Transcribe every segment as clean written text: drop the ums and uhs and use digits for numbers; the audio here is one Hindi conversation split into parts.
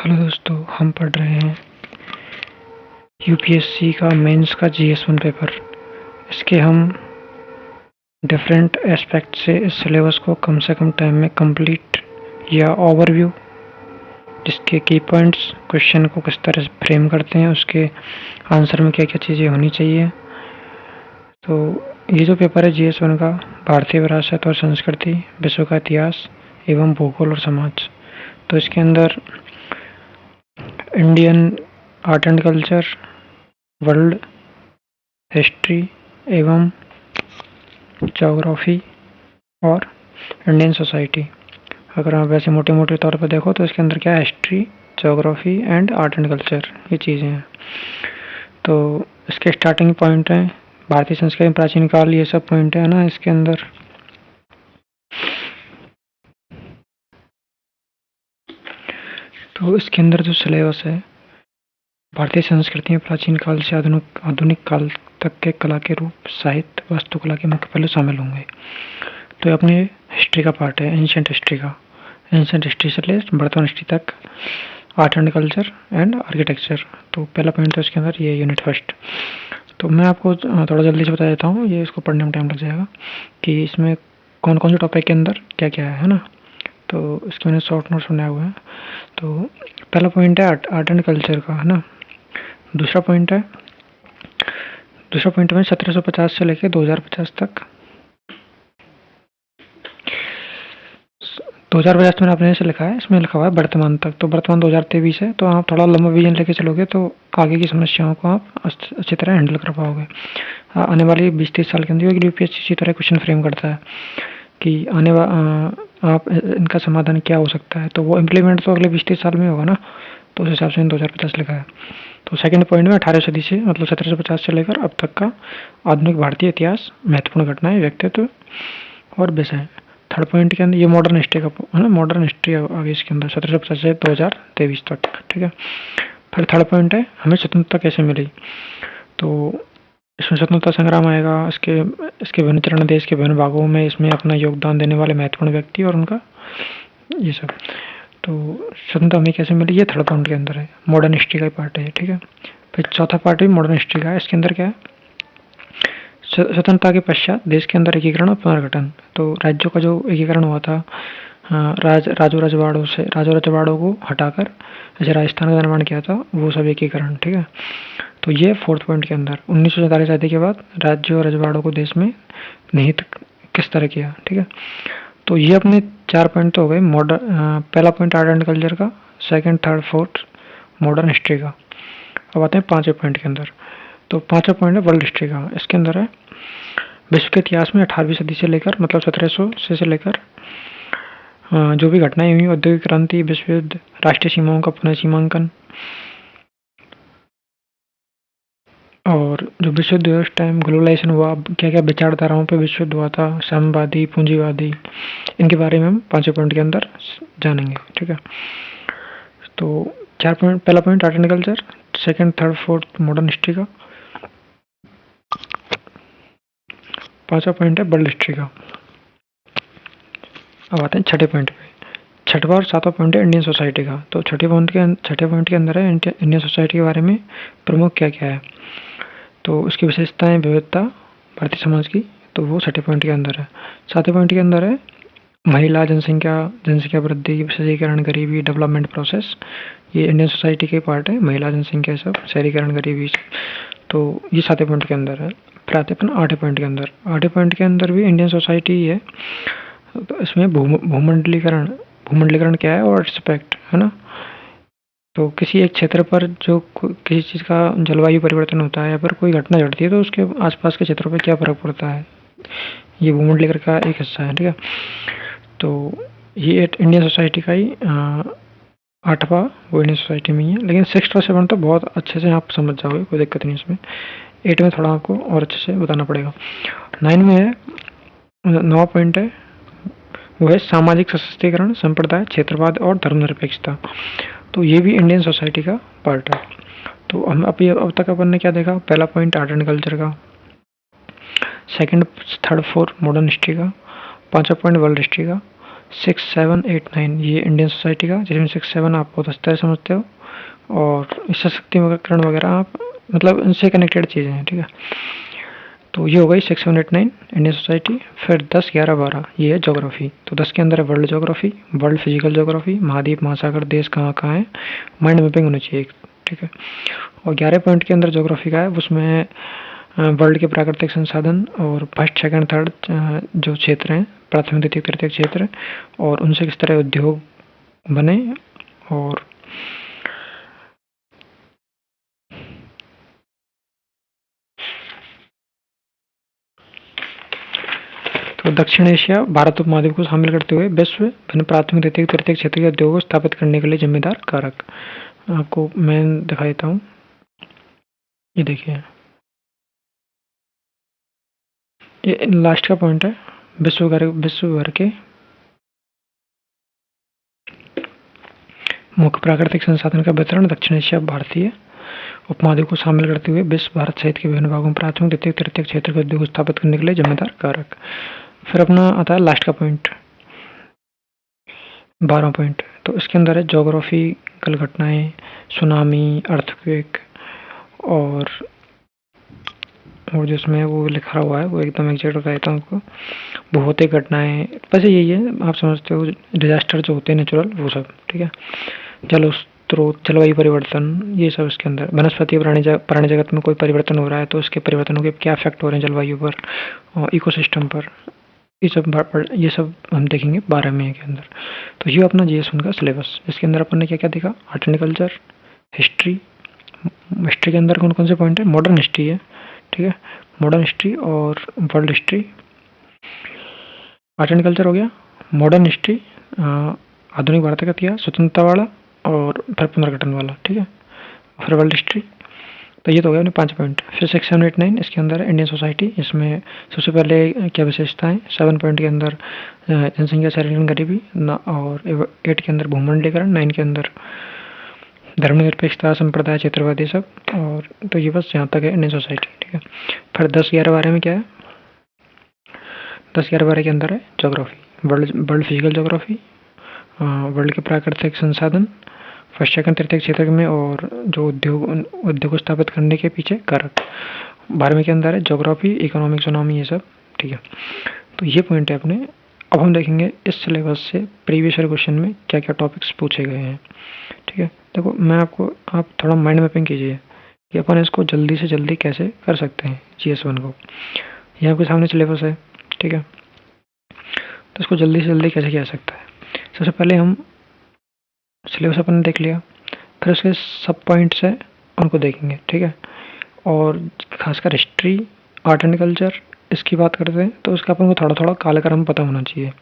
हेलो दोस्तों, हम पढ़ रहे हैं यूपीएससी का मेंस का जीएस1 पेपर। इसके हम डिफरेंट एस्पेक्ट से इस सिलेबस को कम से कम टाइम में कंप्लीट या ओवरव्यू, जिसके की पॉइंट्स, क्वेश्चन को किस तरह से फ्रेम करते हैं, उसके आंसर में क्या क्या चीज़ें होनी चाहिए। तो ये जो पेपर है जीएस1 का, भारतीय विरासत और संस्कृति, विश्व का इतिहास एवं भूगोल और समाज। तो इसके अंदर Indian art and culture, world history एवं ज्योग्राफी और इंडियन सोसाइटी। अगर आप वैसे मोटे मोटे तौर पर देखो तो इसके अंदर क्या है, history, geography and art and culture, ये चीज़ें हैं। तो इसके स्टार्टिंग पॉइंट हैं भारतीय संस्कृति, प्राचीन काल, ये सब पॉइंट है ना इसके अंदर। तो इसके अंदर जो सिलेबस है, भारतीय संस्कृति में प्राचीन काल से आधुनिक काल तक के कला के रूप, साहित्य, वास्तुकला के मुख्य पहलू शामिल होंगे। तो ये अपने हिस्ट्री का पार्ट है, एंशिएंट हिस्ट्री का। एंशिएंट हिस्ट्री से ले वर्तमान हिस्ट्री तक, art and culture and architecture. तो पहला पॉइंट है इसके अंदर, ये यूनिट फर्स्ट। तो मैं आपको थोड़ा जल्दी से बता देता हूँ, ये इसको पढ़ने में टाइम लग जाएगा कि इसमें कौन कौन से टॉपिक के अंदर क्या क्या है ना। तो इसके मैंने शॉर्ट नोट्स बनाए हुए हैं। तो पहला पॉइंट है आर्ट एंड कल्चर का, है ना। दूसरा पॉइंट में 1750 से लेकर 2050 तक। 2050 मैंने अपने से लिखा है, इसमें लिखा हुआ है वर्तमान तक। तो वर्तमान 2023 है, तो आप थोड़ा लंबा विजन लेके चलोगे तो आगे की समस्याओं को आप अच्छी तरह हैंडल कर पाओगे। आने वाली 20-30 साल के अंदर यूपीएससी इसी तरह क्वेश्चन फ्रेम करता है कि आप इनका समाधान क्या हो सकता है। तो वो इम्प्लीमेंट तो अगले 20-30 साल में होगा ना, तो उस हिसाब से 2050 लिखा है। तो सेकंड पॉइंट में 18वीं सदी से, मतलब 1750 से लेकर अब तक का आधुनिक भारतीय इतिहास, महत्वपूर्ण घटनाएं, व्यक्तित्व और विषय। थर्ड पॉइंट के अंदर ये मॉडर्न हिस्ट्री का है ना, मॉडर्न हिस्ट्री आगे इसके अंदर 1750 से 2023 तक, ठीक है। फिर थर्ड पॉइंट है हमें स्वतंत्रता कैसे मिली। तो इसमें स्वतंत्रता संग्राम आएगा, इसके विभिन्न चरण, देश के विभिन्न भागों में इसमें अपना योगदान देने वाले महत्वपूर्ण व्यक्ति और उनका ये सब। तो स्वतंत्रता हमें कैसे मिली, ये थर्ड पॉइंट के अंदर है, मॉडर्न हिस्ट्री का पार्ट है, ठीक है। फिर चौथा पार्ट भी मॉडर्न हिस्ट्री का है। इसके अंदर क्या है, स्वतंत्रता के पश्चात देश के अंदर एकीकरण और पुनर्गठन। तो राज्यों का जो एकीकरण हुआ था, राजो रजवाड़ों को हटाकर जैसे राजस्थान का निर्माण किया था, वो सब एकीकरण, ठीक है। तो ये फोर्थ पॉइंट के अंदर 1947 आजादी के बाद राज्यों और रजवाड़ों को देश में निहित किस तरह किया, ठीक है। तो ये अपने 4 पॉइंट तो हो गए पहला पॉइंट आर्ट एंड कल्चर का, second, third, fourth modern history का। अब आते हैं पांचवें पॉइंट के अंदर। तो पांचवा पॉइंट है वर्ल्ड हिस्ट्री का। इसके अंदर है विश्व के इतिहास में 18वीं सदी से लेकर, मतलब 1700 से लेकर जो भी घटनाएं हुई, औद्योगिक क्रांति, विश्व युद्ध, राष्ट्रीय सीमाओं का पुनः सीमांकन, और जो विश्व युद्ध उस टाइम ग्लोबलाइजेशन हुआ, क्या क्या विचारधाराओं पे विश्व युद्ध हुआ था, साम्यवादी, पूंजीवादी, इनके बारे में हम पांचवें पॉइंट के अंदर जानेंगे, ठीक है। तो 4 पॉइंट, पहला point art and culture, second, third, fourth modern history का, पांचवा पॉइंट है वर्ल्ड हिस्ट्री का। अब आते हैं छठे पॉइंट पे। छठवां और सातवां पॉइंट है इंडियन सोसाइटी का। तो छठे पॉइंट के अंदर है इंडियन सोसाइटी के बारे में प्रमुख क्या क्या है, तो उसकी विशेषताएं, विविधता भारतीय समाज की, तो वो छठे पॉइंट के अंदर है। सातवें पॉइंट के अंदर है महिला, जनसंख्या वृद्धि, शहरीकरण, गरीबी, डेवलपमेंट प्रोसेस। ये इंडियन सोसाइटी के पार्ट है, महिला, जनसंख्या, सब, शहरीकरण, गरीबी। तो ये सातवें पॉइंट के अंदर है। फिर आते हैं आठवें पॉइंट के अंदर। आठवें पॉइंट के अंदर भी इंडियन सोसाइटी ही है। तो इसमें भूमंडलीकरण क्या है और रिस्पेक्ट, है ना। तो किसी एक क्षेत्र पर जो किसी चीज़ का जलवायु परिवर्तन होता है या फिर कोई घटना घटती है, तो उसके आसपास के क्षेत्रों पर क्या फर्क पड़ता है, ये भूमंडलीकरण का एक हिस्सा है, ठीक है। तो ये इंडियन सोसाइटी का ही आठवां वो इंडियन सोसाइटी में ही है। लेकिन 6th और 7th तो बहुत अच्छे से आप समझ जाओगे, कोई दिक्कत नहीं इसमें। 8 में थोड़ा आपको और अच्छे से बताना पड़ेगा। 9 में है, 9वां पॉइंट है वो है सामाजिक सशक्तिकरण, संप्रदाय, क्षेत्रवाद और धर्मनिरपेक्षता। तो ये भी इंडियन सोसाइटी का पार्ट है। तो हम अब तक अपन ने क्या देखा, पहला पॉइंट आर्ट एंड कल्चर का, second, third, fourth modern history का, पांचवा पॉइंट वर्ल्ड हिस्ट्री का, 6789 ये इंडियन सोसाइटी का, जिसमें 67 आप बहुत अच्छी तरह समझते हो, और सशक्तिकरण वगैरह आप मतलब इनसे कनेक्टेड चीज़ें हैं, ठीक है। तो ये हो गई 6789 इंडियन सोसाइटी। फिर 10 11 12 ये है ज्योग्राफी। तो 10 के अंदर है world geography, world physical geography, महाद्वीप महासागर देश कहाँ कहाँ है, माइंड मैपिंग होनी चाहिए, ठीक है। और 11 पॉइंट के अंदर ज्योग्राफी का है, उसमें वर्ल्ड के प्राकृतिक संसाधन और फर्स्ट सेकंड थर्ड जो क्षेत्र हैं, प्राथमिक द्वितीय तृतीय क्षेत्र, और उनसे किस तरह उद्योग बने, और तो दक्षिण एशिया भारत उपमहाद्वीप को शामिल करते हुए विश्व भिन्न प्राथमिक द्वितीय तृतीय क्षेत्र के उद्योगों को स्थापित करने के लिए जिम्मेदार कारक। आपको मैं दिखा देता हूँ, ये देखिए, ये लास्ट का पॉइंट है, विश्व भर के मुख्य प्राकृतिक संसाधन का वितरण दक्षिण एशिया भारतीय उपमहाद्वीप को शामिल करते हुए विश्व भारत सहित के विभिन्न भागों में प्राथमिक द्वितीय तृतीय क्षेत्र के उद्योग स्थापित करने के लिए जिम्मेदार कारक। फिर अपना आता है लास्ट का पॉइंट, 12 पॉइंट। तो इसके अंदर है ज्योग्राफिकल घटनाएं, सुनामी, अर्थक्वेक, और जिसमें वो लिखा हुआ है वो एकदम एग्जैक्ट बता देता हूँ आपको, भौतिक घटनाएं, वैसे यही है, आप समझते हो, डिजास्टर जो होते हैं नेचुरल, वो सब, ठीक है। जल स्रोत, जलवायु परिवर्तन, ये सब इसके अंदर, वनस्पति प्राणी जगत में कोई परिवर्तन हो रहा है तो उसके परिवर्तनों के क्या इफेक्ट हो रहे हैं जलवायु पर और इकोसिस्टम पर, ये सब हम देखेंगे 12 मई के अंदर। तो ये अपना GS1 का सिलेबस। इसके अंदर अपन ने क्या क्या देखा, art and culture, history, history के अंदर कौन कौन से पॉइंट है, मॉडर्न हिस्ट्री है, ठीक है, मॉडर्न हिस्ट्री और world history. Art and culture हो गया, मॉडर्न हिस्ट्री आधुनिक भारत का इतिहास, स्वतंत्रता वाला, और फिर पुनर्गठन वाला, ठीक है, फिर वर्ल्ड हिस्ट्री। तो ये तो हो गया अपने 5 पॉइंट। फिर 6 7 8 9 इसके अंदर है इंडियन सोसाइटी, इसमें सबसे पहले क्या विशेषताएं, 7 पॉइंट के अंदर जनसंख्या शहरीकरण गरीबी, और 8 के अंदर भूमंडलीकरण, 9 के अंदर धर्मनिरपेक्षता, संप्रदाय, क्षेत्रवादी, सब। और तो ये बस यहाँ तक है इंडियन सोसाइटी, ठीक है। फिर 10 11 12 में क्या है, 10 11 12 के अंदर है geography, world physical geography, world के प्राकृतिक संसाधन, फर्स्ट सेकंड तृतीय क्षेत्र में, और जो उद्योग स्थापित करने के पीछे कारक। 12वीं के अंदर है ज्योग्राफी, इकोनॉमिक, इकोनॉमी, ये सब, ठीक है। तो ये पॉइंट है अपने। अब हम देखेंगे इस सिलेबस से प्रीवियस ईयर क्वेश्चन में क्या क्या टॉपिक्स पूछे गए हैं, ठीक है। देखो मैं आपको, आप थोड़ा माइंड मैपिंग कीजिए कि अपन इसको जल्दी से जल्दी कैसे कर सकते हैं GS1 को। ये आपके सामने सिलेबस है, ठीक है, तो इसको जल्दी से जल्दी कैसे किया जा सकता है। सबसे पहले हम सिलेबस अपन ने देख लिया, फिर उसके सब पॉइंट्स है उनको देखेंगे, ठीक है। और खासकर हिस्ट्री, आर्ट एंड कल्चर, इसकी बात करते हैं तो उसका अपन को थोड़ा थोड़ा कालक्रम पता होना चाहिए,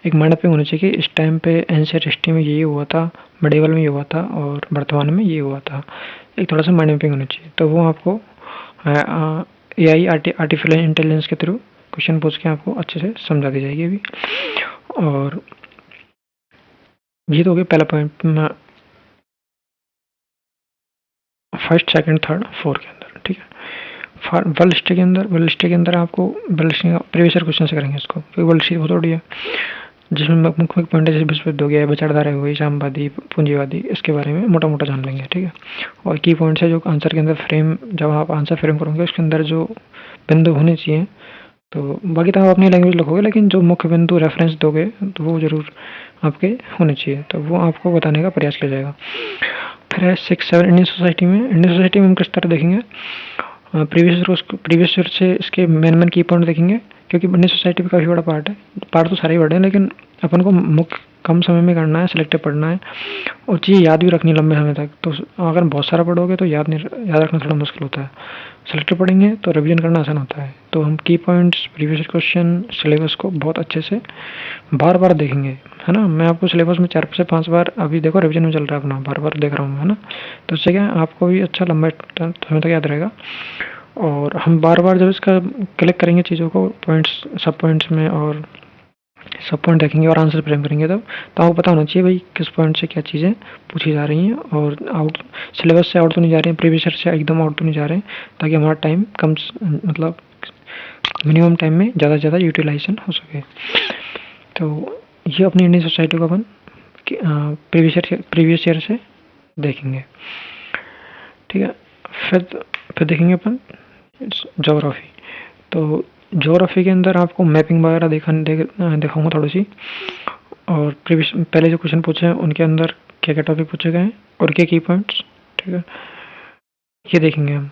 एक माइंड मैपिंग होनी चाहिए कि इस टाइम पे एंशिएंट हिस्ट्री में ये हुआ था, मिडिवल में ये हुआ था, और वर्तमान में ये हुआ था, एक थोड़ा सा माइंड मैपिंग होनी चाहिए। तो वो आपको AI आर्टिफिशियल इंटेलिजेंस के थ्रू क्वेश्चन पूछ के आपको अच्छे से समझा दी जाएगी अभी। और ये तो हो गया पहला point, first second third four के अंदर, ठीक है। वर्ल्ड हिस्ट्री के अंदर आपको वर्ल्ड हिस्ट्री का प्रीवियस ईयर क्वेश्चन से करेंगे इसको, क्योंकि वर्ल्ड हिस्ट्री बहुत बड़ी है, जिसमें मुख्य मुख्य पॉइंट है, जैसे विश्व युद्ध हो गया, विचारधारा हो गई, साम्यवादी, पूंजीवादी, इसके बारे में मोटा मोटा जान लेंगे, ठीक है। और की पॉइंट्स है जो आंसर के अंदर फ्रेम, जब आप आंसर फ्रेम करोगे उसके अंदर जो बिंदु होने चाहिए, तो बाकी तो आप अपनी लैंग्वेज लिखोगे, लेकिन जो मुख्य बिंदु रेफरेंस दोगे तो वो जरूर आपके होने चाहिए, तो वो आपको बताने का प्रयास किया जाएगा। फिर है 6 7 इंडियन सोसाइटी में हम किस तरह देखेंगे, प्रीवियस ईयर से इसके मेन की पॉइंट देखेंगे, क्योंकि इंडियन सोसाइटी में काफ़ी बड़ा पार्ट तो सारे ही बड़े हैं, लेकिन अपन को मुख्य कम समय में करना है, सिलेक्टिव पढ़ना है, और चीज़ें याद भी रखनी लंबे समय तक। तो अगर बहुत सारा पढ़ोगे तो याद रखना थोड़ा मुश्किल होता है, सिलेक्टिव पढ़ेंगे तो रिवीजन करना आसान होता है। तो हम की पॉइंट्स, प्रीवियस क्वेश्चन, सिलेबस को बहुत अच्छे से बार बार देखेंगे, है ना। मैं आपको सिलेबस में 4 से 5 बार, अभी देखो रिवीजन में चल रहा है अपना, बार बार देख रहा हूँ, है ना। तो उससे क्या आपको भी अच्छा लंबा समय तक याद रहेगा। और हम बार बार जब इसका क्लिक करेंगे चीज़ों को पॉइंट्स, सब पॉइंट्स में, और सब पॉइंट देखेंगे और आंसर फ्रेम करेंगे, तब तो आपको पता होना चाहिए भाई किस पॉइंट से क्या चीज़ें पूछी जा रही हैं, और आउट सिलेबस से आउट तो नहीं जा रहे हैं, प्रीवियस ईयर से एकदम आउट तो नहीं जा रहे हैं, ताकि हमारा टाइम कम, मतलब मिनिमम टाइम में ज़्यादा से ज़्यादा यूटिलाइजेशन हो सके। तो ये अपनी इंडियन सोसाइटी को अपन प्रीवियस ईयर से देखेंगे। ठीक है, फिर देखेंगे अपन ज्योग्राफी। तो ज्योग्राफी के अंदर आपको मैपिंग वगैरह दिखाऊंगा थोड़ी सी, और पहले जो क्वेश्चन पूछे हैं उनके अंदर क्या क्या टॉपिक पूछे गए हैं और क्या की पॉइंट्स। ठीक है, ये देखेंगे हम।